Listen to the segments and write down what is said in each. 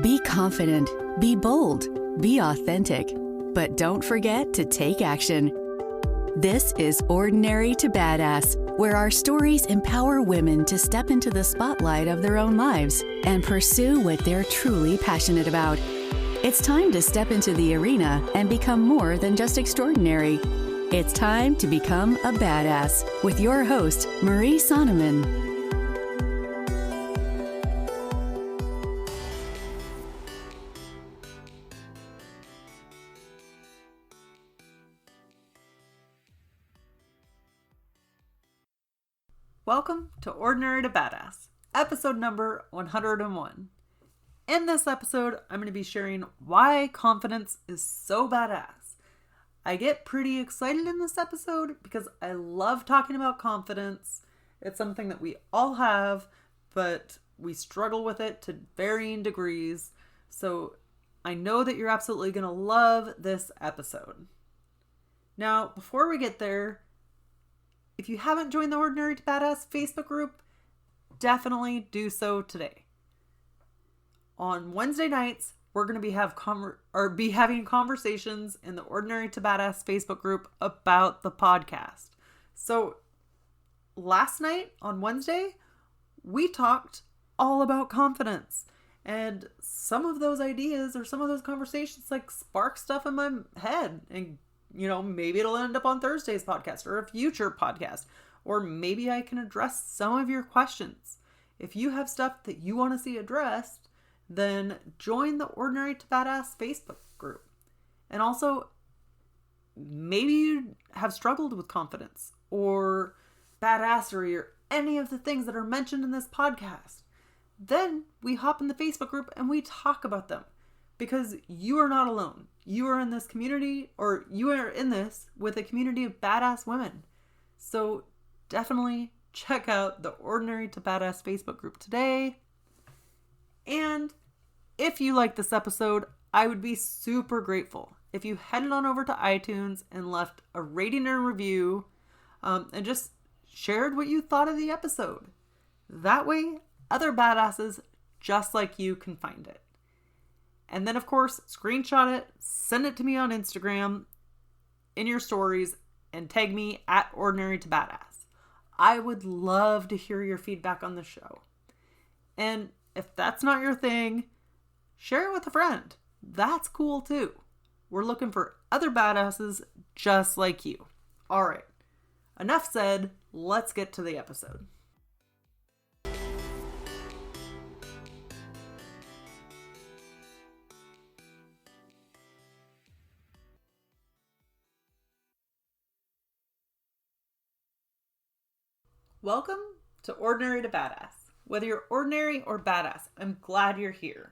Be confident, be bold, be authentic, but don't forget to take action. This is Ordinary to Badass, where our stories empower women to step into the spotlight of their own lives and pursue what they're truly passionate about. It's time to step into the arena and become more than just extraordinary. It's time to become a badass with your host, Marie Sonneman. Welcome to Ordinary to Badass, episode number 101. In this episode, I'm going to be sharing why confidence is so badass. I get pretty excited in this episode because I love talking about confidence. It's something that we all have, but we struggle with it to varying degrees. So I know that you're absolutely going to love this episode. Now, before we get there, if you haven't joined the Ordinary to Badass Facebook group, definitely do so today. On Wednesday nights, we're going to be having conversations in the Ordinary to Badass Facebook group about the podcast. So last night on Wednesday, we talked all about confidence, and some of those ideas or some of those conversations spark stuff in my head, and maybe it'll end up on Thursday's podcast or a future podcast, or maybe I can address some of your questions. If you have stuff that you want to see addressed, then join the Ordinary to Badass Facebook group. And also, maybe you have struggled with confidence or badassery or any of the things that are mentioned in this podcast. Then we hop in the Facebook group and we talk about them. Because you are not alone. You are in this community, or you are in this with a community of badass women. So definitely check out the Ordinary to Badass Facebook group today. And if you like this episode, I would be super grateful if you headed on over to iTunes and left a rating and review, and just shared what you thought of the episode. That way, other badasses just like you can find it. And then, of course, screenshot it, send it to me on Instagram in your stories, and tag me at Ordinary to Badass. I would love to hear your feedback on the show. And if that's not your thing, share it with a friend. That's cool too. We're looking for other badasses just like you. All right, enough said. Let's get to the episode. Welcome to Ordinary to Badass. Whether you're ordinary or badass, I'm glad you're here.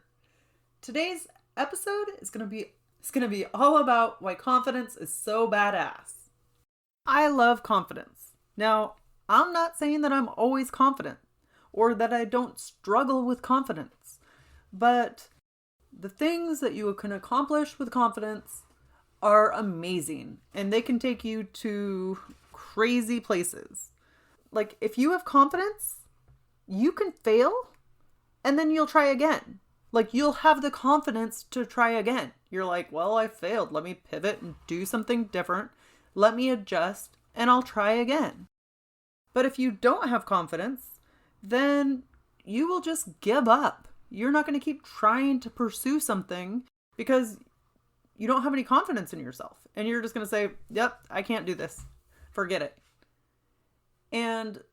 Today's episode is going to be all about why confidence is so badass. I love confidence. Now, I'm not saying that I'm always confident or that I don't struggle with confidence, but the things that you can accomplish with confidence are amazing, and they can take you to crazy places. Like, if you have confidence, you can fail and then you'll try again. Like, you'll have the confidence to try again. You're like, well, I failed. Let me pivot and do something different. Let me adjust and I'll try again. But if you don't have confidence, then you will just give up. You're not going to keep trying to pursue something because you don't have any confidence in yourself. And you're just going to say, yep, I can't do this. Forget it. And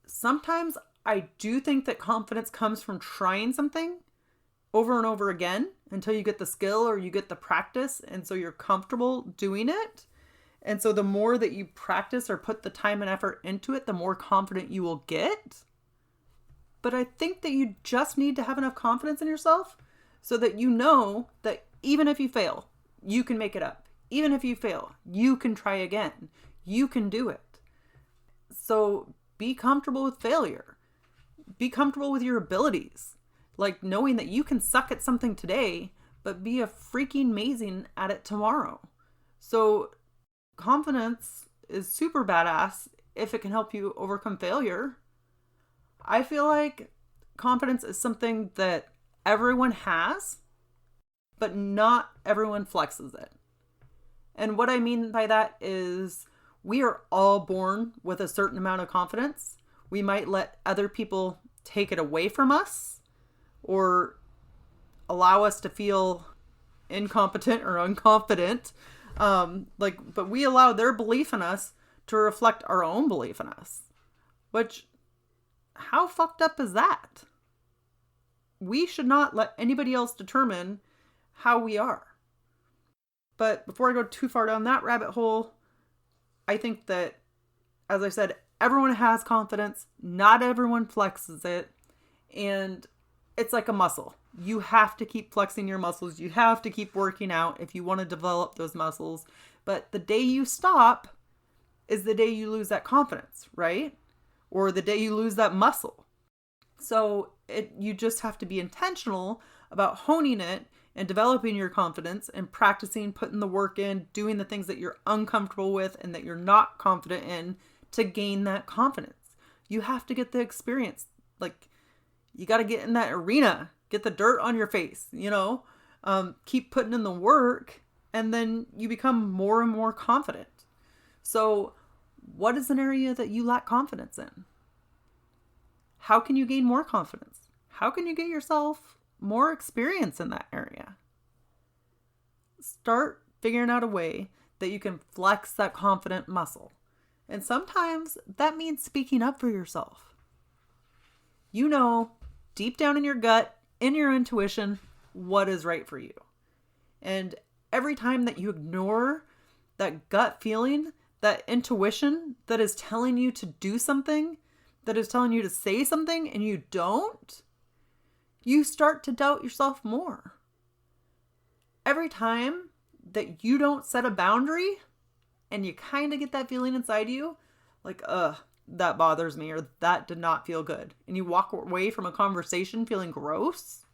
sometimes I do think that confidence comes from trying something over and over again until you get the skill or you get the practice. And so you're comfortable doing it. And so the more that you practice or put the time and effort into it, the more confident you will get. But I think that you just need to have enough confidence in yourself so that you know that even if you fail, you can make it up. Even if you fail, you can try again. You can do it. So be comfortable with failure. Be comfortable with your abilities. Like knowing that you can suck at something today, but be a freaking amazing at it tomorrow. So confidence is super badass if it can help you overcome failure. I feel like confidence is something that everyone has, but not everyone flexes it. And what I mean by that is we are all born with a certain amount of confidence. We might let other people take it away from us or allow us to feel incompetent or unconfident. But we allow their belief in us to reflect our own belief in us. Which, how fucked up is that? We should not let anybody else determine how we are. But before I go too far down that rabbit hole, I think that, as I said, everyone has confidence. Not everyone flexes it. And it's like a muscle. You have to keep flexing your muscles. You have to keep working out if you want to develop those muscles. But the day you stop is the day you lose that confidence, right? Or the day you lose that muscle. So you just have to be intentional about honing it and developing your confidence and practicing, putting the work in, doing the things that you're uncomfortable with and that you're not confident in to gain that confidence. You have to get the experience. Like, you got to get in that arena, get the dirt on your face, keep putting in the work, and then you become more and more confident. So what is an area that you lack confidence in? How can you gain more confidence? How can you get yourself more experience in that area? Start figuring out a way that you can flex that confident muscle. And sometimes that means speaking up for yourself. You know, deep down in your gut, in your intuition, what is right for you. And every time that you ignore that gut feeling, that intuition that is telling you to do something, that is telling you to say something and you don't, you start to doubt yourself more. Every time that you don't set a boundary and you kind of get that feeling inside you, like, that bothers me, or that did not feel good, and you walk away from a conversation feeling gross,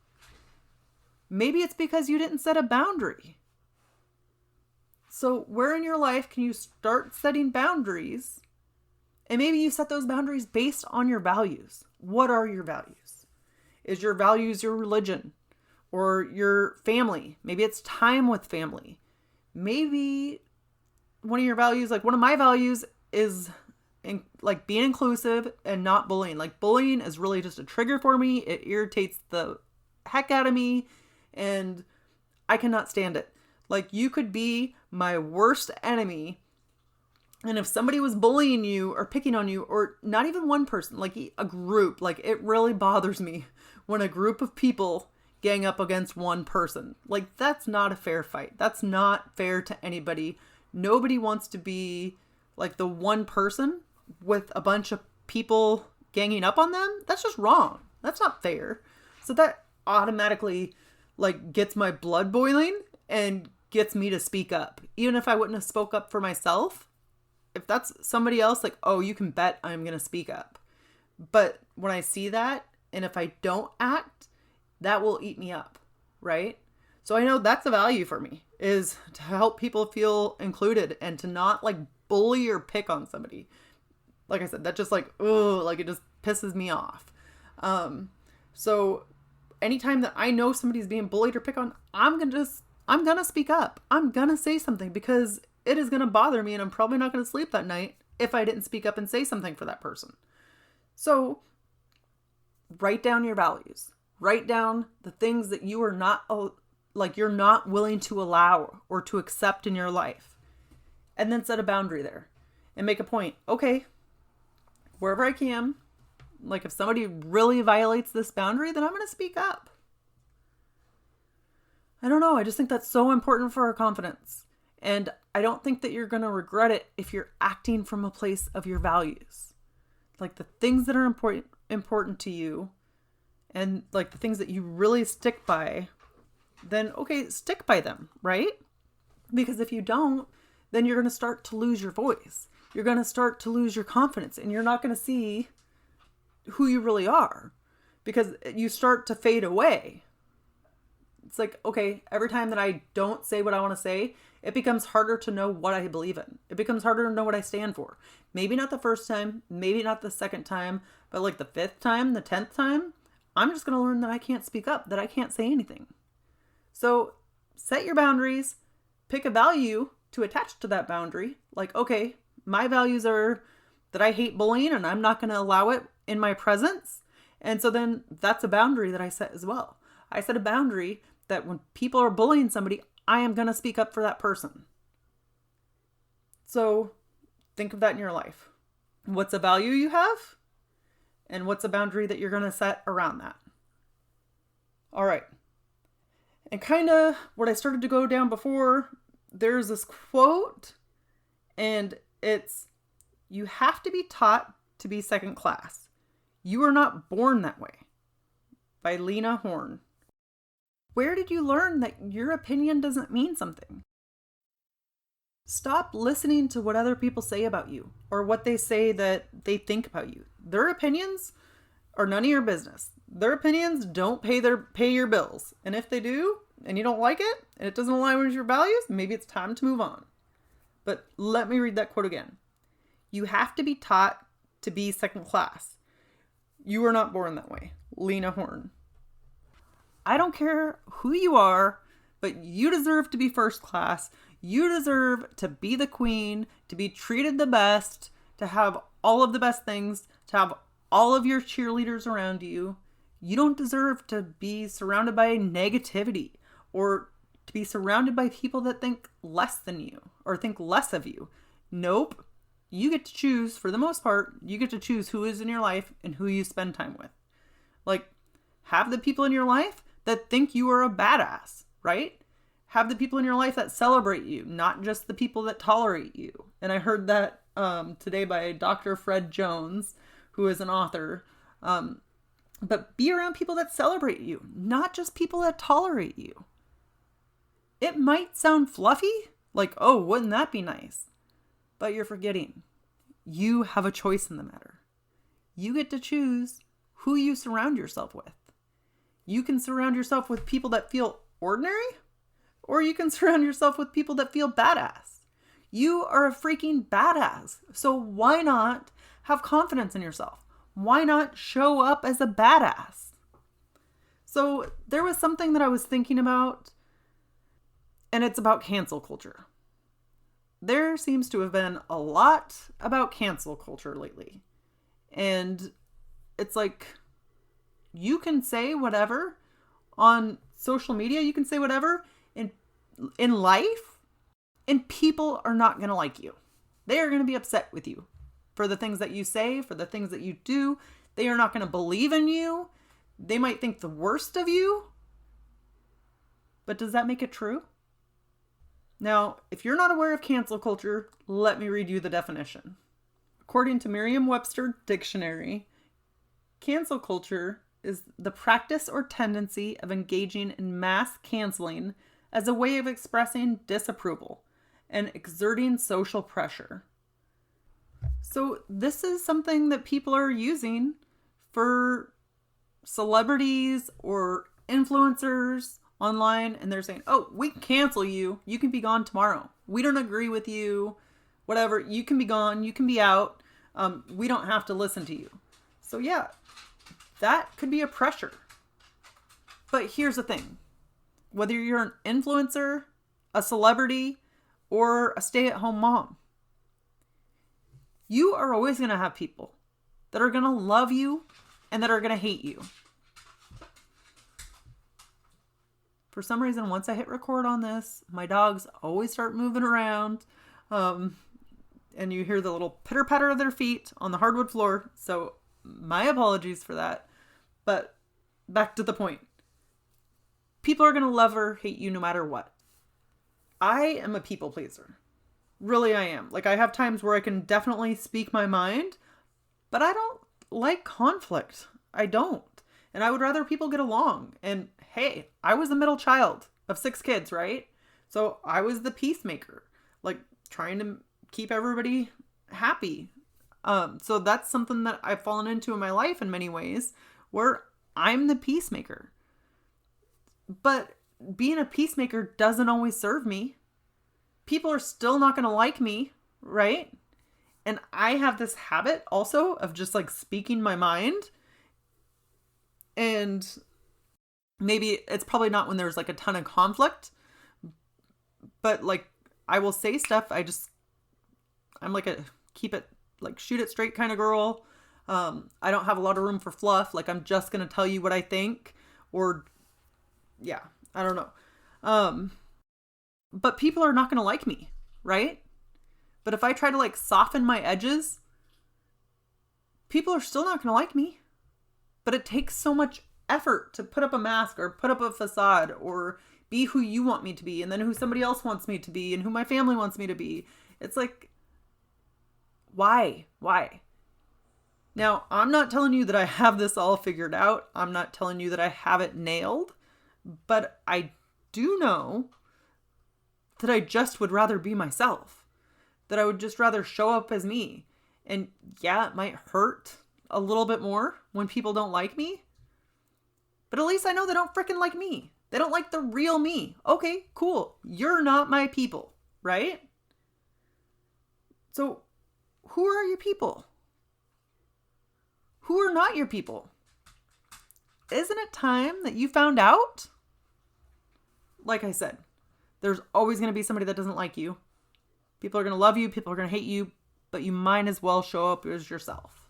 maybe it's because you didn't set a boundary. So where in your life can you start setting boundaries? And maybe you set those boundaries based on your values. What are your values? Is your values your religion or your family? Maybe it's time with family. Maybe one of your values, like one of my values, is being inclusive and not bullying. Like, bullying is really just a trigger for me. It irritates the heck out of me and I cannot stand it. Like, you could be my worst enemy, and if somebody was bullying you or picking on you, or not even one person, like a group, like, it really bothers me when a group of people gang up against one person. Like, that's not a fair fight. That's not fair to anybody. Nobody wants to be like the one person with a bunch of people ganging up on them. That's just wrong. That's not fair. So that automatically gets my blood boiling and gets me to speak up. Even if I wouldn't have spoke up for myself, if that's somebody else, you can bet I'm going to speak up. But when I see that, and if I don't act, that will eat me up, right? So I know that's a value for me, is to help people feel included and to not bully or pick on somebody. Like I said, that just it just pisses me off. So anytime that I know somebody's being bullied or picked on, I'm going to speak up. I'm going to say something, because it is going to bother me and I'm probably not going to sleep that night if I didn't speak up and say something for that person. So write down your values. Write down the things that you are not, you're not willing to allow or to accept in your life. And then set a boundary there and make a point. Okay, wherever I can, if somebody really violates this boundary, then I'm going to speak up. I don't know. I just think that's so important for our confidence. And I don't think that you're going to regret it if you're acting from a place of your values. Like, the things that are important to you, and the things that you really stick by, then okay, stick by them, right? Because if you don't, then you're going to start to lose your voice. You're going to start to lose your confidence, and you're not going to see who you really are, because you start to fade away. It's okay, every time that I don't say what I want to say, it becomes harder to know what I believe in. It becomes harder to know what I stand for. Maybe not the first time, maybe not the second time, but the 5th time, the 10th time, I'm just going to learn that I can't speak up, that I can't say anything. So set your boundaries, pick a value to attach to that boundary. Like, okay, my values are that I hate bullying and I'm not going to allow it in my presence. And so then that's a boundary that I set as well. I set a boundary that when people are bullying somebody, I am going to speak up for that person. So think of that in your life. What's a value you have? And what's a boundary that you're going to set around that? All right. And kind of what I started to go down before, there's this quote, and it's, you have to be taught to be second class. You are not born that way. By Lena Horne. Where did you learn that your opinion doesn't mean something? Stop listening to what other people say about you or what they say that they think about you. Their opinions are none of your business. Their opinions don't pay your bills. And if they do, and you don't like it, and it doesn't align with your values, maybe it's time to move on. But let me read that quote again. You have to be taught to be second class. You are not born that way. Lena Horne. I don't care who you are, but you deserve to be first class. You deserve to be the queen, to be treated the best, to have all of the best things, to have all of your cheerleaders around you. You don't deserve to be surrounded by negativity or to be surrounded by people that think less than you or think less of you. Nope. You get to choose, for the most part, you get to choose who is in your life and who you spend time with. Like, have the people in your life that think you are a badass, right? Have the people in your life that celebrate you, not just the people that tolerate you. And I heard that today by Dr. Fred Jones, who is an author. But be around people that celebrate you, not just people that tolerate you. It might sound fluffy, like, oh, wouldn't that be nice? But you're forgetting, you have a choice in the matter. You get to choose who you surround yourself with. You can surround yourself with people that feel ordinary, or you can surround yourself with people that feel badass. You are a freaking badass. So why not have confidence in yourself? Why not show up as a badass? So there was something that I was thinking about, and it's about cancel culture. There seems to have been a lot about cancel culture lately. And it's like, you can say whatever on social media, you can say whatever in life, and people are not going to like you. They are going to be upset with you for the things that you say, for the things that you do. They are not going to believe in you. They might think the worst of you. But does that make it true? Now, if you're not aware of cancel culture, let me read you the definition. According to Merriam-Webster Dictionary, cancel culture is the practice or tendency of engaging in mass canceling as a way of expressing disapproval and exerting social pressure. So this is something that people are using for celebrities or influencers online, and they're saying, oh, we can cancel you. You can be gone tomorrow. We don't agree with you. Whatever. You can be gone. You can be out. We don't have to listen to you. So yeah, that could be a pressure. But here's the thing. Whether you're an influencer, a celebrity, or a stay-at-home mom, you are always going to have people that are going to love you and that are going to hate you. For some reason, once I hit record on this, my dogs always start moving around. And you hear the little pitter-patter of their feet on the hardwood floor. So my apologies for that. But back to the point. People are going to love or hate you no matter what. I am a people pleaser. Really, I am. Like, I have times where I can definitely speak my mind, but I don't like conflict. I don't. And I would rather people get along. And hey, I was the middle child of 6 kids, right? So I was the peacemaker, like trying to keep everybody happy. So that's something that I've fallen into in my life in many ways, where I'm the peacemaker. But being a peacemaker doesn't always serve me. People are still not going to like me, right? And I have this habit also of just like speaking my mind. And maybe it's probably not when there's like a ton of conflict, but like I will say stuff. I'm like a shoot it straight kind of girl. I don't have a lot of room for fluff. Like I'm just going to tell you what I think, or yeah, I don't know. But people are not going to like me, right? But if I try to like soften my edges, people are still not going to like me. But it takes so much effort to put up a mask or put up a facade or be who you want me to be and then who somebody else wants me to be and who my family wants me to be. It's like, why? Now, I'm not telling you that I have this all figured out. I'm not telling you that I have it nailed, but I do know that I just would rather be myself, that I would just rather show up as me. And yeah, it might hurt a little bit more when people don't like me, but at least I know they don't freaking like me. They don't like the real me. Okay, cool. You're not my people, right? So who are your people? Who are not your people? Isn't it time that you found out? Like I said, there's always going to be somebody that doesn't like you. People are going to love you. People are going to hate you. But you might as well show up as yourself.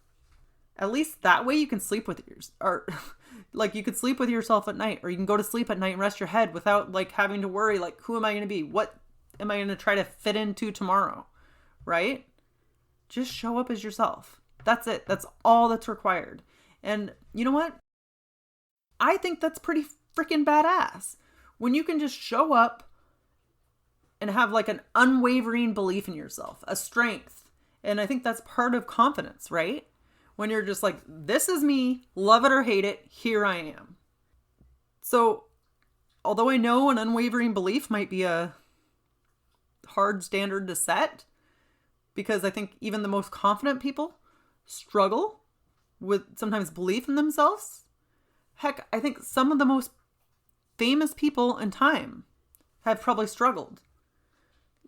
At least that way you can sleep with you could sleep with yourself at night, or you can go to sleep at night and rest your head without like having to worry, like, who am I going to be? What am I going to try to fit into tomorrow? Right? Just show up as yourself. That's it. That's all that's required. And you know what? I think that's pretty freaking badass. When you can just show up and have like an unwavering belief in yourself, a strength. And I think that's part of confidence, right? When you're just like, this is me, love it or hate it, here I am. So, although I know an unwavering belief might be a hard standard to set, because I think even the most confident people struggle with sometimes belief in themselves. Heck, I think some of the most famous people in time have probably struggled.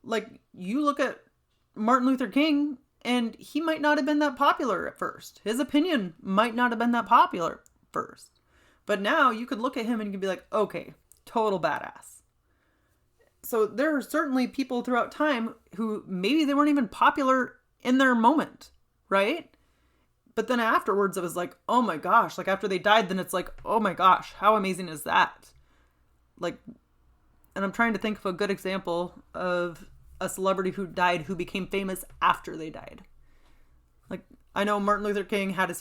Like, you look at Martin Luther King, and he might not have been that popular at first. His opinion might not have been that popular at first. But now you could look at him and you could be like, okay, total badass. So there are certainly people throughout time who maybe they weren't even popular in their moment, right? But then afterwards it was like, oh my gosh, like after they died, then it's like, oh my gosh, how amazing is that? Like, and I'm trying to think of a good example of a celebrity who died who became famous after they died. Like, I know Martin Luther King had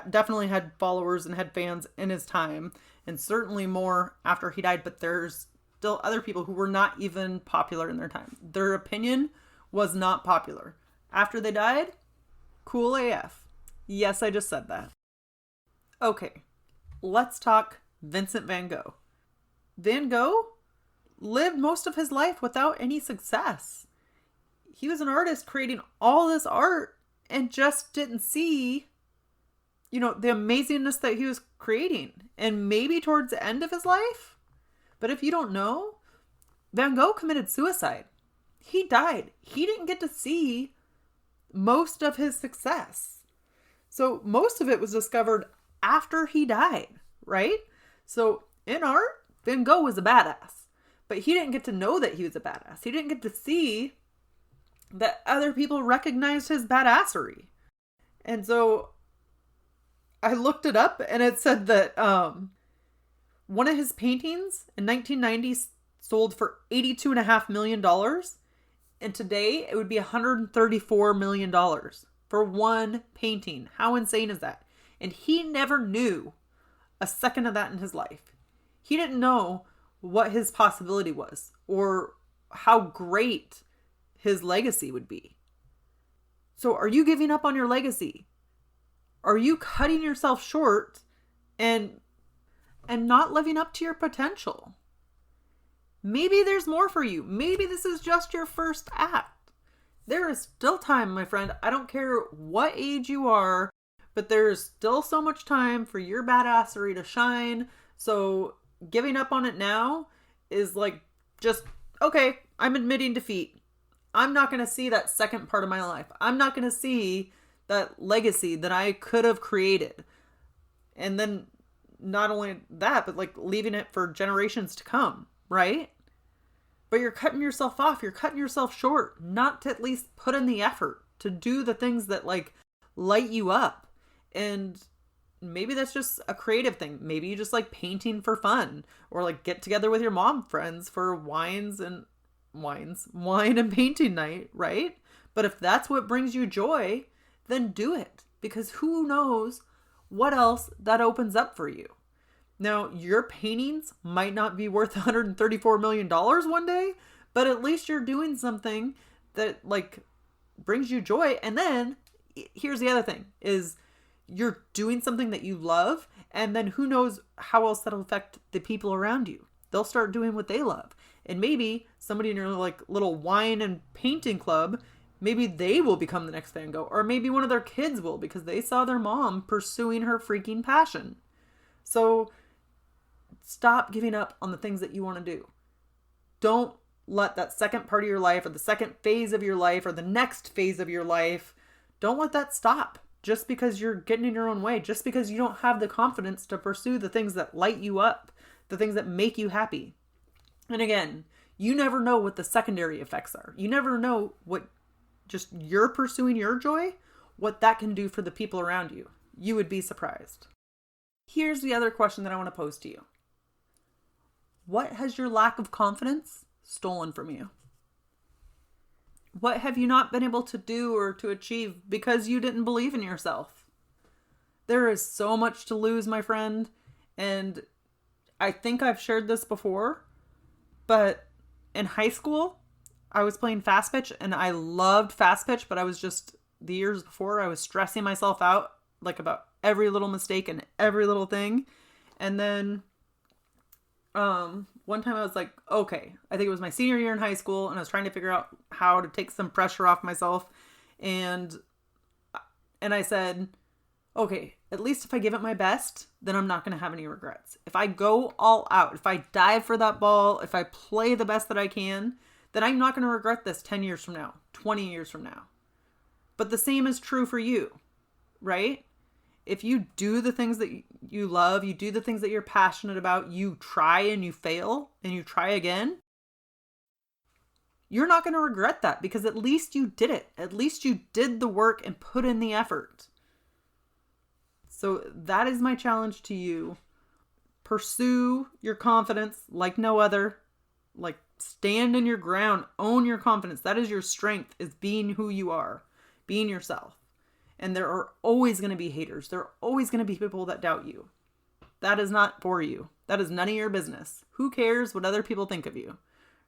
definitely had followers and had fans in his time, and certainly more after he died, but there's still other people who were not even popular in their time. Their opinion was not popular. After they died, cool AF. Yes, I just said that. Okay, let's talk Vincent van Gogh. Van Gogh lived most of his life without any success. He was an artist creating all this art and just didn't see, the amazingness that he was creating. And maybe towards the end of his life. But if you don't know, Van Gogh committed suicide. He died. He didn't get to see most of his success. So most of it was discovered after he died, right? So in art, Van Gogh was a badass. But he didn't get to know that he was a badass. He didn't get to see that other people recognized his badassery. And so I looked it up and it said that one of his paintings in 1990 sold for $82.5 million. And today it would be $134 million for one painting. How insane is that? And he never knew a second of that in his life. He didn't know what his possibility was or how great his legacy would be. So are you giving up on your legacy? Are you cutting yourself short and not living up to your potential? Maybe there's more for you. Maybe this is just your first act. There is still time, my friend. I don't care what age you are, but there is still so much time for your badassery to shine. So giving up on it now is like, just, okay, I'm admitting defeat. I'm not going to see that second part of my life. I'm not going to see that legacy that I could have created. And then not only that, but like leaving it for generations to come, right? But you're cutting yourself off. You're cutting yourself short not to at least put in the effort to do the things that like light you up. And maybe that's just a creative thing. Maybe you just like painting for fun, or like get together with your mom friends for wine and painting night, right? But if that's what brings you joy, then do it, because who knows what else that opens up for you. Now, your paintings might not be worth $134 million one day, but at least you're doing something that like brings you joy. And then here's the other thing is you're doing something that you love, and then who knows how else that'll affect the people around you. They'll start doing what they love. And maybe somebody in your like little wine and painting club, maybe they will become the next Van Gogh, or maybe one of their kids will because they saw their mom pursuing her freaking passion. So stop giving up on the things that you want to do. Don't let that second part of your life or the second phase of your life or the next phase of your life, don't let that stop just because you're getting in your own way, just because you don't have the confidence to pursue the things that light you up, the things that make you happy. And again, you never know what the secondary effects are. You never know what just you're pursuing your joy, what that can do for the people around you. You would be surprised. Here's the other question that I want to pose to you. What has your lack of confidence stolen from you? What have you not been able to do or to achieve because you didn't believe in yourself? There is so much to lose, my friend. And I think I've shared this before, but in high school, I was playing fast pitch and I loved fast pitch, but I was just, the years before, I was stressing myself out like about every little mistake and every little thing. And then one time I was like, okay, I think it was my senior year in high school, and I was trying to figure out how to take some pressure off myself. And I said, okay, at least if I give it my best, then I'm not going to have any regrets. If I go all out, if I dive for that ball, if I play the best that I can, then I'm not going to regret this 10 years from now, 20 years from now. But the same is true for you, right? If you do the things that you love, you do the things that you're passionate about, you try and you fail and you try again, you're not going to regret that because at least you did it. At least you did the work and put in the effort. So that is my challenge to you. Pursue your confidence like no other. Like stand in your ground, own your confidence. That is your strength, is being who you are, being yourself. And there are always going to be haters. There are always going to be people that doubt you. That is not for you. That is none of your business. Who cares what other people think of you,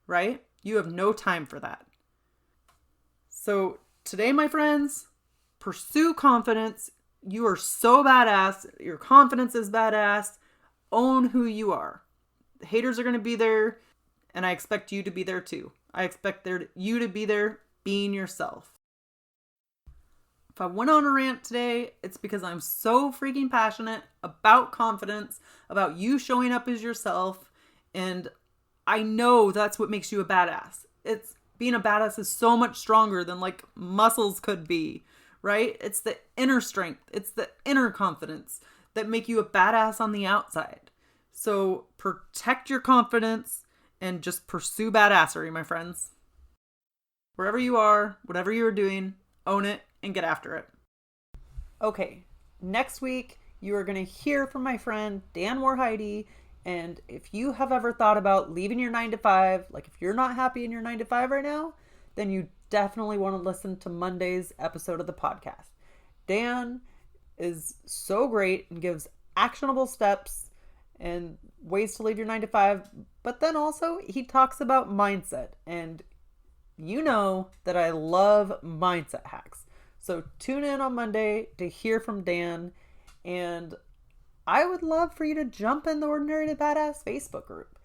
right? You have no time for that. So today, my friends, pursue confidence. You are so badass. Your confidence is badass. Own who you are. The haters are going to be there, and I expect you to be there too. I expect you to be there being yourself. If I went on a rant today, it's because I'm so freaking passionate about confidence, about you showing up as yourself, and I know that's what makes you a badass. Being a badass is so much stronger than like muscles could be, right? It's the inner strength, it's the inner confidence that make you a badass on the outside. So protect your confidence and just pursue badassery, my friends. Wherever you are, whatever you're doing, own it and get after it. Okay, next week you are going to hear from my friend Dan Warheide. And if you have ever thought about leaving your 9-to-5, like if you're not happy in your 9-to-5 right now, then you definitely want to listen to Monday's episode of the podcast. Dan is so great and gives actionable steps and ways to leave your 9-to-5, but then also he talks about mindset. And you know that I love mindset hacks. So tune in on Monday to hear from Dan, and I would love for you to jump in the Ordinary to Badass Facebook group.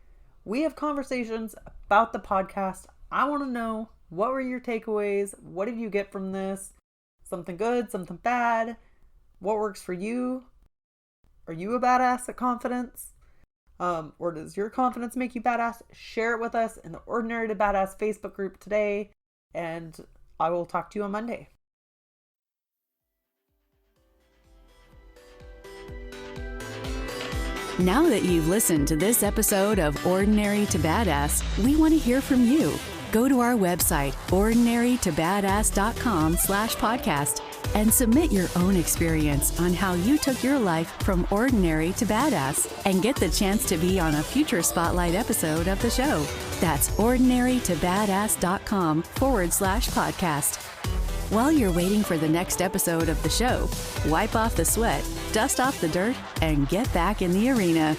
We have conversations about the podcast. I want to know, what were your takeaways? What did you get from this? Something good, something bad? What works for you? Are you a badass at confidence? Or does your confidence make you badass? Share it with us in the Ordinary to Badass Facebook group today, and I will talk to you on Monday. Now that you've listened to this episode of Ordinary to Badass, we want to hear from you. Go to our website, ordinarytobadass.com/podcast, and submit your own experience on how you took your life from ordinary to badass and get the chance to be on a future Spotlight episode of the show. That's ordinarytobadass.com/podcast. While you're waiting for the next episode of the show, wipe off the sweat, dust off the dirt, and get back in the arena.